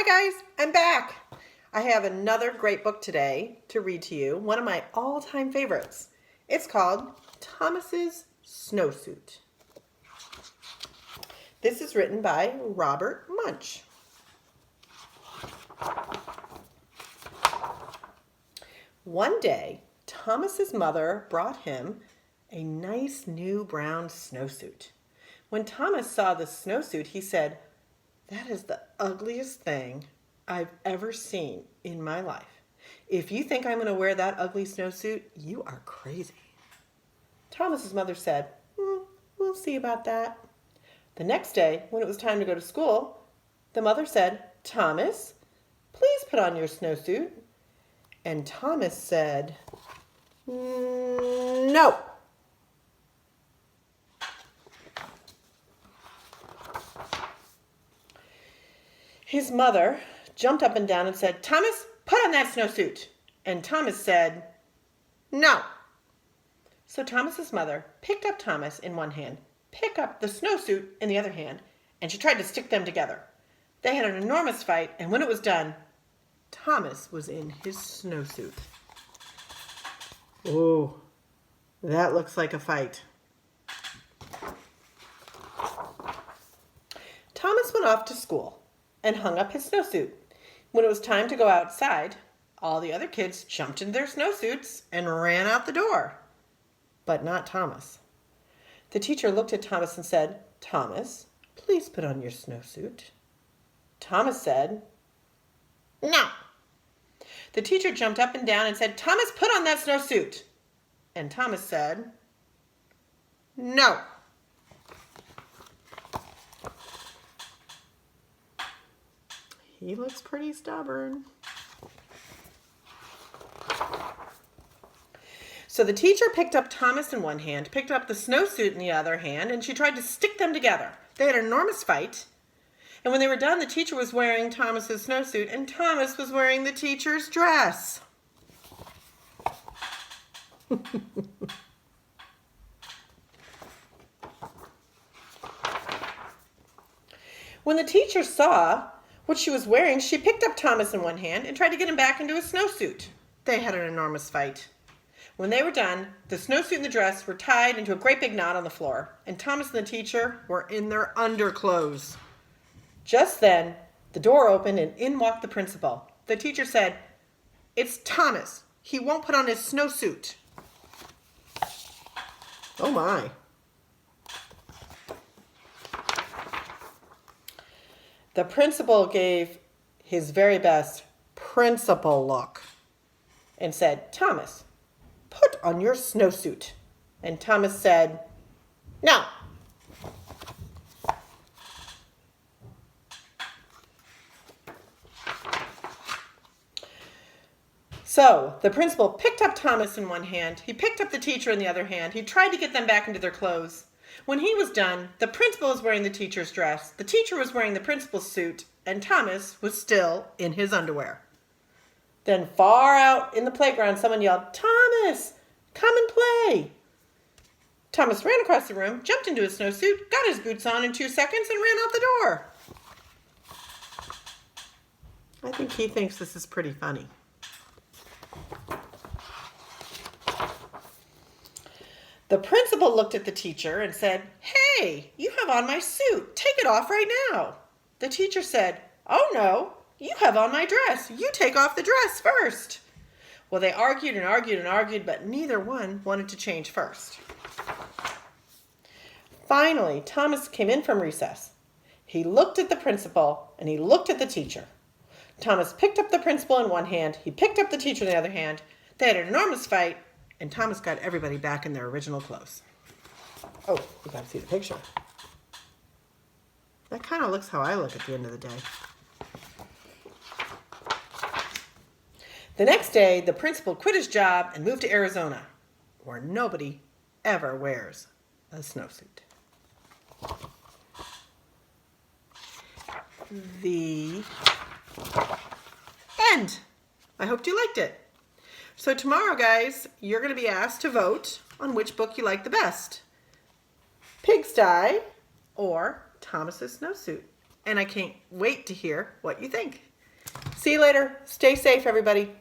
Hi guys, I'm back. I have another great book today to read to you, one of my all-time favorites. It's called Thomas's Snowsuit. This is written by Robert Munsch. One day, Thomas's mother brought him a nice new brown snowsuit. When Thomas saw the snowsuit, he said, "That is the ugliest thing I've ever seen in my life. If you think I'm going to wear that ugly snowsuit, you are crazy." Thomas's mother said, "We'll see about that." The next day, when it was time to go to school, the mother said, "Thomas, please put on your snowsuit." And Thomas said, "No." His mother jumped up and down and said, "Thomas, put on that snowsuit." And Thomas said, "No." So Thomas's mother picked up Thomas in one hand, picked up the snowsuit in the other hand, and she tried to stick them together. They had an enormous fight, and when it was done, Thomas was in his snowsuit. Oh, that looks like a fight. Thomas went off to school and hung up his snowsuit. When it was time to go outside, all the other kids jumped into their snowsuits and ran out the door. But not Thomas. The teacher looked at Thomas and said, "Thomas, please put on your snowsuit." Thomas said, "No." The teacher jumped up and down and said, "Thomas, put on that snowsuit." And Thomas said, "No." He looks pretty stubborn. So the teacher picked up Thomas in one hand, picked up the snowsuit in the other hand, and she tried to stick them together. They had an enormous fight. And when they were done, the teacher was wearing Thomas's snowsuit, and Thomas was wearing the teacher's dress. When the teacher saw what she was wearing, she picked up Thomas in one hand and tried to get him back into his snowsuit. They had an enormous fight. When they were done, the snowsuit and the dress were tied into a great big knot on the floor, and Thomas and the teacher were in their underclothes. Just then, the door opened and in walked the principal. The teacher said, "It's Thomas. He won't put on his snowsuit." Oh my. The principal gave his very best principal look and said, "Thomas, put on your snowsuit." And Thomas said, "No." So the principal picked up Thomas in one hand, he picked up the teacher in the other hand, he tried to get them back into their clothes. When he was done, the principal was wearing the teacher's dress, the teacher was wearing the principal's suit, and Thomas was still in his underwear. Then far out in the playground, someone yelled, "Thomas, come and play." Thomas ran across the room, jumped into his snowsuit, got his boots on in 2 seconds, and ran out the door. I think he thinks this is pretty funny. The principal looked at the teacher and said, "Hey, you have on my suit. Take it off right now." The teacher said, "Oh no, you have on my dress. You take off the dress first." Well, they argued and argued and argued, but neither one wanted to change first. Finally, Thomas came in from recess. He looked at the principal and he looked at the teacher. Thomas picked up the principal in one hand, he picked up the teacher in the other hand. They had an enormous fight, and Thomas got everybody back in their original clothes. Oh, you gotta see the picture. That kind of looks how I look at the end of the day. The next day, the principal quit his job and moved to Arizona, where nobody ever wears a snowsuit. The end. I hope you liked it. So tomorrow, guys, you're going to be asked to vote on which book you like the best. Pigsty or Thomas's Snowsuit. And I can't wait to hear what you think. See you later. Stay safe, everybody.